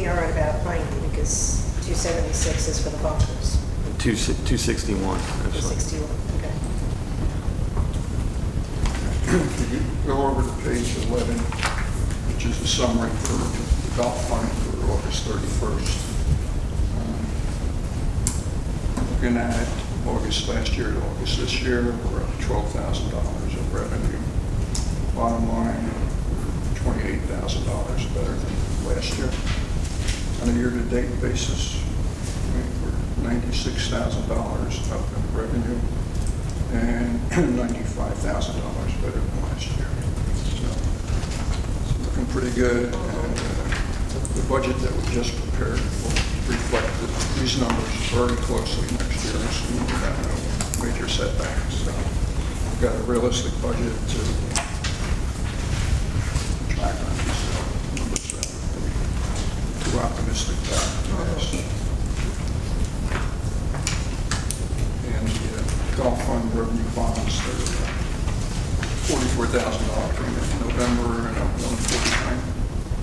be all right about 90 because 276 is for the bumpers. 261, actually. 261, okay. Could you go over to page 11, which is the summary for the golf fund for August 31st. Looking at August last year to August this year, we're up $12,000 of revenue. Bottom line, $28,000 better than last year. On a year-to-date basis, we're $96,000 up in revenue and $95,000 better than last year. So it's looking pretty good. And the budget that we just prepared will reflect these numbers very closely next year, so we have no major setbacks. So we've got a realistic budget to track on these numbers. Too optimistic about this. And the golf fund revenue bonds, they're $44,000 payment in November and a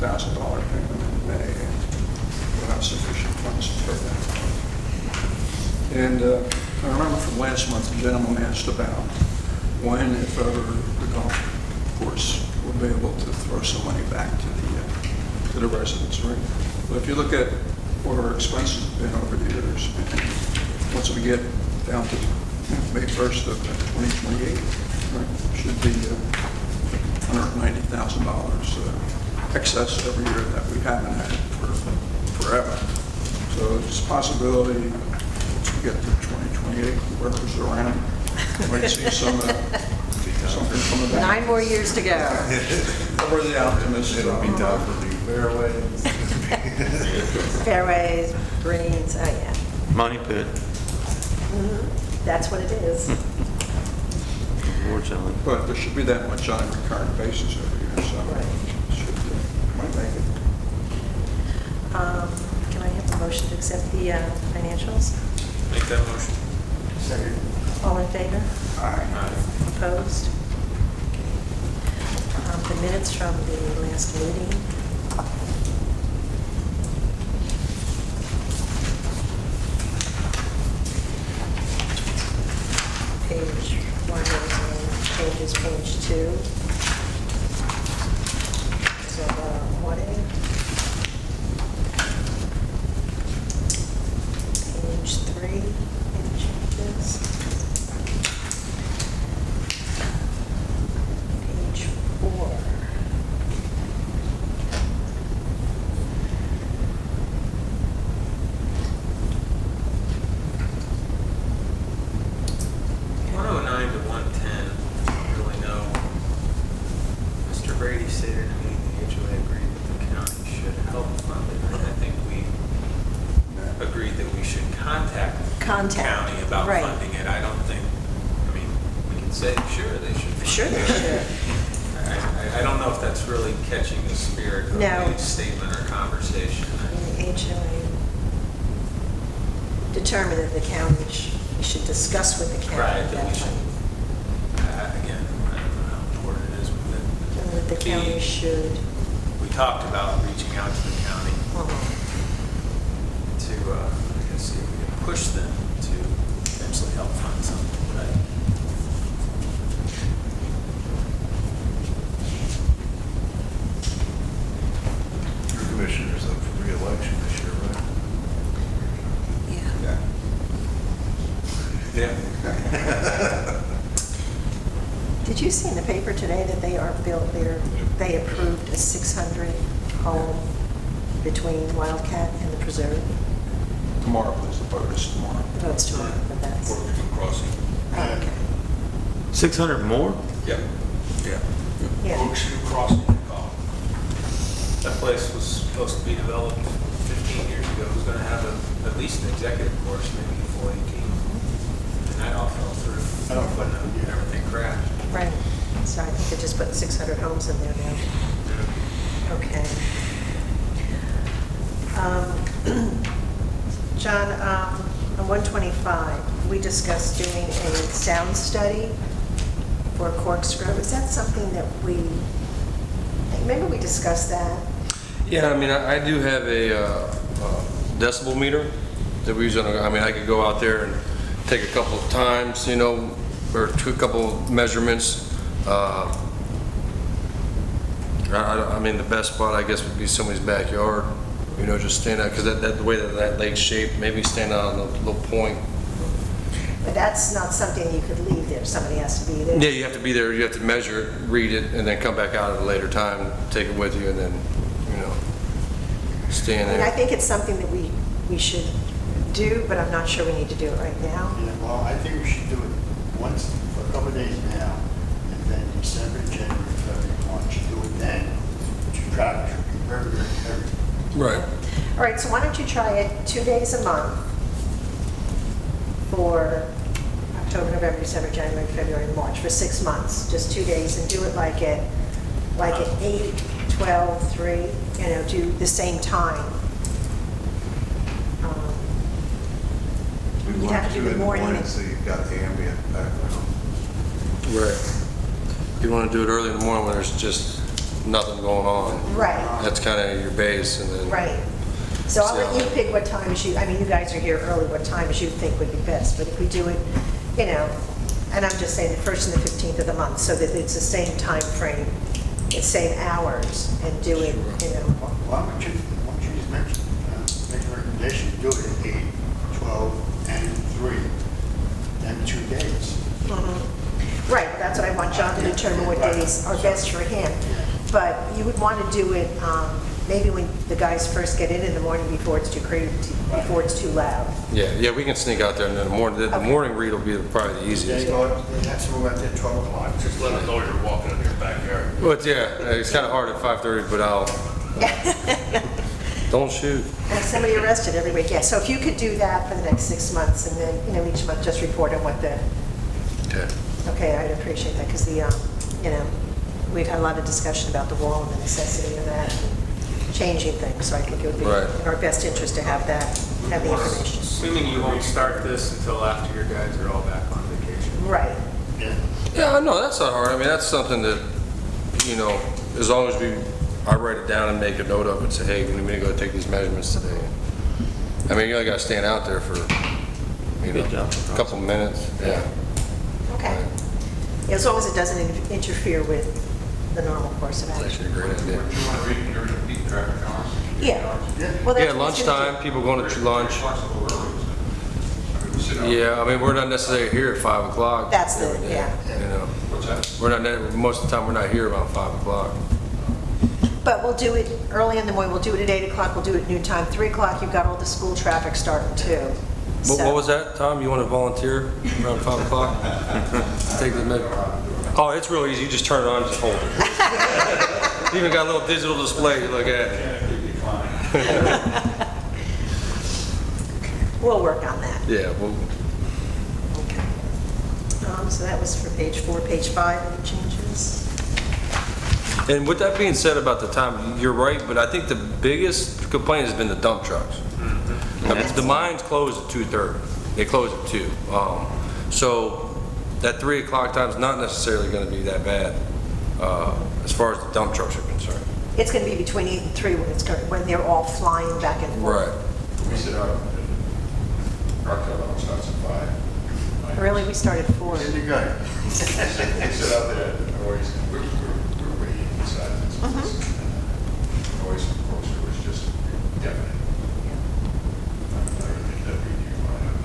$149,000 payment in May. And we'll have sufficient funds to pay that. And I remember from last month, the gentleman asked about when, if ever, the golf course will be able to throw some money back to the residents, right? But if you look at what our expenses have been over the years, once we get down to May 1st of 2028, right, should be $190,000 excess every year that we haven't had for forever. So it's a possibility once we get to 2028, whoever's around might see something coming back. 9 more years to go. We're the optimists. It'll be done for the fairways. Fairways, greens, oh yeah. Money pit. That's what it is. Unfortunately. But there should be that much on a recurrent basis every year, so Right. should might make it. Can I have a motion to accept the financials? Make that motion. Second. All in favor? Aye. Opposed? The minutes from the last meeting. Page 1 and changes page 2. So 1A. Page 3, any changes? Page 4. Brady stated to me the HOA agreed that the county should help fund it. And I think we agreed that we should contact the county about right. funding it. I don't think, I mean, we can say, sure, they should fund Sure it. they should. I don't know if that's really catching the spirit of No. the statement or conversation. The HOA determined that the county should discuss with the county. Right, that we that should, again, I don't know how important it is, but that the county should. we talked about reaching out to the county to, I guess, see if we can push them to eventually help fund something, right? Your commissioner's up for re-election this year, right? Yeah. Yeah. Did you see in the paper today that they approved a 600 home between Wildcat and the Preserve? Tomorrow is the vote is tomorrow. The vote's tomorrow, but that's. Crossing. Oh, okay. 600 more? Yep. Yeah. Yeah. Crossing. That place was supposed to be developed 15 years ago. It was going to have at least an executive course, maybe a full 18. And that all fell through. But everything crashed. Right. So I think they're just putting 600 homes in there now. Okay. John, on 125, we discussed doing a sound study for Corkscrew. Is that something that maybe we discussed that? Yeah, I mean, I do have a decibel meter that we use on, I mean, I could go out there and take a couple of times, you know, or a couple of measurements. I mean, the best spot, I guess, would be somebody's backyard, you know, just stand out, because the way that lake's shaped, maybe stand out on a little point. But that's not something you could leave there, somebody has to be there. Yeah, you have to be there, you have to measure it, read it, and then come back out at a later time, take it with you, and then, you know, stand And I there. think it's something that we should do, but I'm not sure we need to do it right now. Yeah, well, I think we should do it once, for a couple of days now, and then December, January, February, March, do it then. Traffic should be very, very heavy. Right. All right, so why don't you try it 2 days a month for October, November, December, January, February, and March, for 6 months, just 2 days, and do it like at 8, 12, 3, you know, do the same time. We You'd want have to to do do it the in the morning. morning so you've got the ambient background. Right. You want to do it early in the morning when there's just nothing going on. Right, That's kind of your base, and then. right. So I'll let So- you pick what times you, I mean, you guys are here early, what times you think would be best, but if we do it, you know, and I'm just saying the 1st and the 15th of the month, so that it's the same time frame, the same hours, and do it, you know. Why don't you just make a recommendation, do it at 8, 12, and 3, then 2 days. Right, that's what I want John to determine what days are best for him. But you would want to do it maybe when the guys first get in the morning before it's too crazy, before it's too loud. Yeah, we can sneak out there in the morning. The Okay. morning read will be probably the They easiest. go, they have to move out there at 12 o'clock. Just let them know you're walking in your backyard. But yeah, it's kind of hard at 5:30, but don't shoot. And somebody arrested every week, yeah. So if you could do that for the next 6 months, and then, you know, each month just report on what the, Okay. okay, I'd appreciate that, because the, you know, we've had a lot of discussion about the wall and the necessity of that, and changing things, so I think it would be Right. in our best interest to have that, have the information. Assuming you won't start this until after your guys are all back on vacation. Right, Yeah. Yeah, no, that's not hard. I mean, that's something that, you know, as long as I write it down and make a note of it, say, hey, we need to go take these measurements today. I mean, you only got to stand out there for, you know, Good job. a couple minutes. Yeah. okay. Yeah, as long as it doesn't interfere with the normal course of That's action. actually a great idea. You're going to beat traffic hours? Yeah. Yeah. Well, that's Yeah, what it's gonna lunchtime, people going to lunch. Flexible early, isn't it? I mean, we sit out- Yeah, I mean, we're not necessarily here at 5 o'clock. That's the- every day, yeah. You know, What's that? we're not, most of the time, we're not here about 5 o'clock. But we'll do it early in the morning, we'll do it at 8 o'clock, we'll do it at noon time, 3 o'clock, you've got all the school traffic starting too. What was that, Tom? You want to volunteer around 5 o'clock? Take the med. Oh, it's real easy. You just turn it on and just hold it. You even got a little digital display you look at. We'll work on that. Yeah, well, Okay. So that was for page 4, page 5, any changes? and with that being said about the time, you're right, but I think the biggest complaint has been the dump trucks. The mines close at 2:30. They close at 2. So that 3 o'clock time is not necessarily going to be that bad as far as the dump trucks are concerned. It's going to be between 8 and 3 when they're all flying back and forth. Right. We sit out, our club starts at 5. Really, we started at 4. There you go. We sit out there, the noise, we're way inside this. The noise from closer was just deafening. I think that we do want to have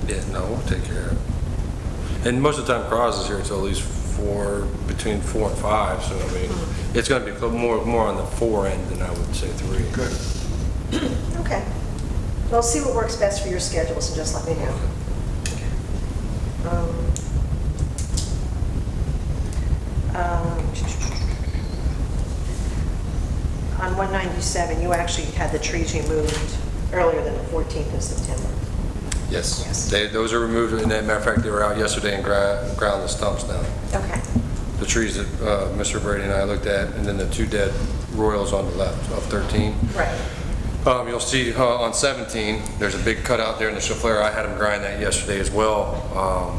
that. Yeah, no, we'll take care of it. And most of the time, Cross is here until at least 4, between 4 and 5, so I mean, it's going to be more on the 4 end than I would say 3. Good. Okay. Well, see what works best for your schedules and just let me know. On 197, you actually had the trees removed earlier than the 14th of September. Yes. Yes. Those are removed, and as a matter of fact, they were out yesterday and ground the stumps down. Okay. The trees that Mr. Brady and I looked at, and then the 2 dead royals on the left of 13. Right. You'll see on 17, there's a big cutout there in the chauffeur. I had him grind that yesterday as well.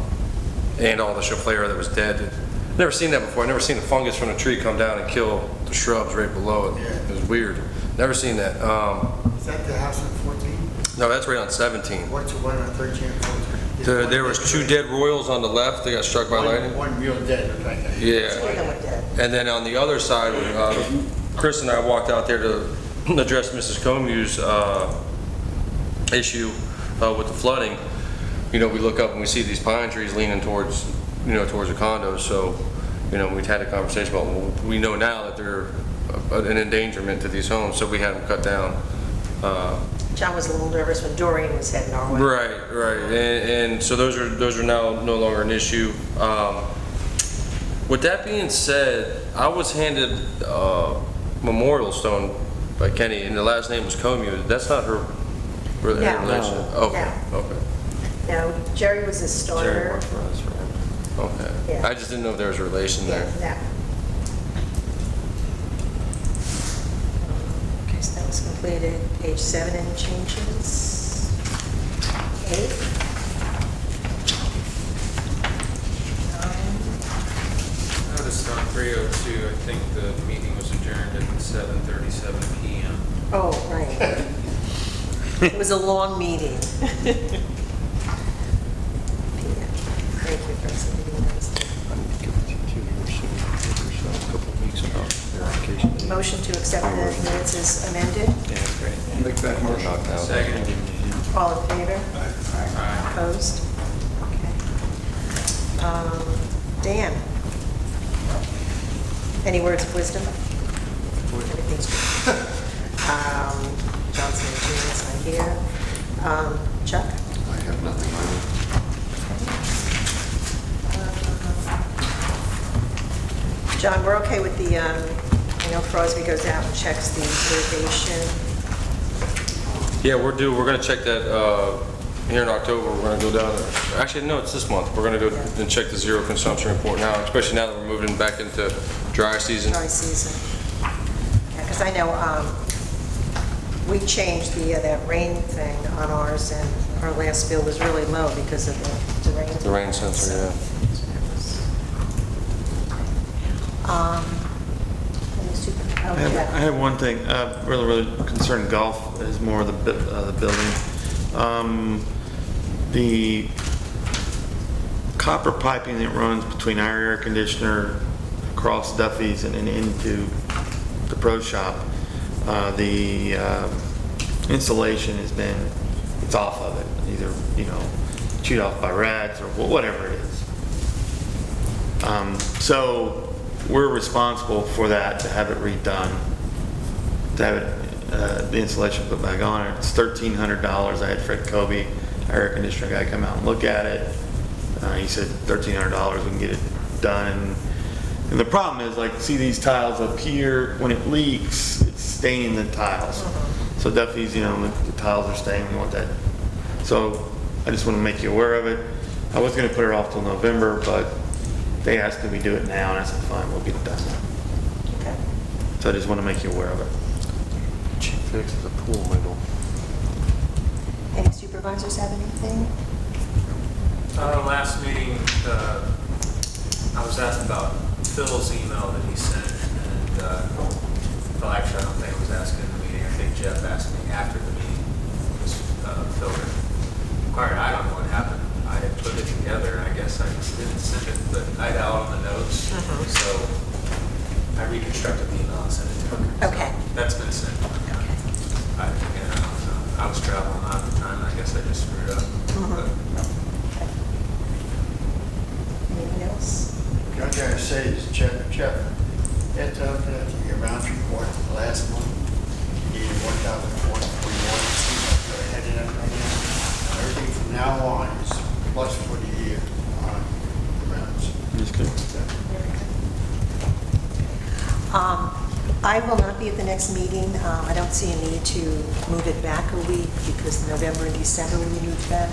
And all the chauffeur that was dead. Never seen that before. I never seen a fungus from a tree come down and kill the shrubs right below it. Yeah. It was weird. Never seen that. Is that the house on 14? No, that's right on 17. What's the one on 13 and 14? There was 2 dead royals on the left. They got struck by lightning. One real dead, looked like that. Yeah. Two of them were dead. And then on the other side, Chris and I walked out there to address Mrs. Comue's issue with the flooding. You know, we look up and we see these pine trees leaning towards, towards the condos. So, we'd had a conversation about, well, we know now that they're an endangerment to these homes, so we had them cut down. John was a little nervous when Dorian was heading our way. Right. And so those are now no longer an issue. With that being said, I was handed a memorial stone by Kenny, and the last name was Comue. That's not her relation? No. Okay. Now, Jerry was a Jerry starter. worked for us, right? Okay. Yeah. I just didn't know if there was a relation there. Yeah. Okay, so that was completed. Page 7, any changes? 8. 9. Noticed on 302, I think the meeting was adjourned at 7:37 PM. Oh, right. It was a long meeting. Thank you for submitting those. Motion to accept the minutes as amended. Make that motion. Second. All in favor? Aye. Opposed? Okay. Dan? Any words of wisdom? Everything's good. Johnson and Jean's not here. Chuck? I have nothing on John, we're okay with the, Crosby goes out and checks the irrigation. Yeah, we're going to check that here in October. We're going to go down there. Actually, no, it's this month. We're going to go and check the zero consumption report now, especially now that we're moving back into dry season. Dry season. Yeah, because I know we changed that rain thing on ours, and our last bill was really low because of the rain. The rain sensor, yeah. Oh, I have one thing, really concerned golf is more the building. The copper piping that runs between our air conditioner across Duffy's and into the pro shop, the insulation it's off of it, either, chewed off by rats or whatever it is. So we're responsible for that, to have it redone, to have it, the insulation put back on it. It's $1,300. I had Fred Kobe, our air conditioner guy, come out and look at it. He said $1,300, we can get it done. And the problem is, see these tiles up here, when it leaks, it's staining the tiles. So Duffy's, the tiles are staining, we want that. So I just want to make you aware of it. I was going to put it off till November, but they asked if we do it now, and I said, fine, we'll get it done. Okay. So I just want to make you aware of it. Cheap fix is a pool window. Any supervisors have anything? Last meeting, I was asked about Phil's email that he sent, and, well, actually, I don't think I was asked in the meeting. I think Jeff asked me after the meeting. Phil inquired. I don't know what happened. I had put it together, and I guess I just didn't send it, but I had all on the notes, so I reconstructed the email and sent it to him. Okay. So that's been sent. I was traveling at the time, and I guess I just screwed up. But Anything else? The only thing I say is, Jeff, after the amount report last month, he gave 1,441, seems like they're headed up right now. Everything from now on is plus for the year on the rounds. Just good. I will not be at the next meeting. I don't see a need to move it back a week because November and December we moved back.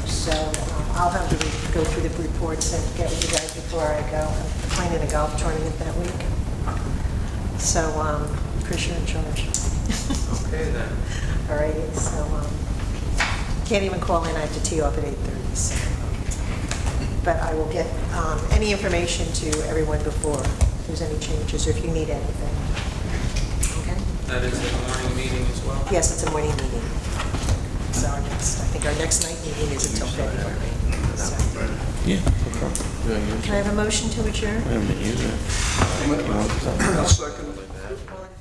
So I'll have to go through the reports and get with you guys before I go. I'm playing in a golf tournament that week. So, Chris, you're in charge. okay, then. All righty, so can't even call in. I have to tee off at 8:30. So. but I will get any information to everyone before there's any changes, or if you need anything. Okay? That is a morning meeting as well? Yes, it's a morning meeting. So I think our next night meeting is until February. So, Yeah. can I have a motion to adjourn? I haven't been using it. I'll second. All in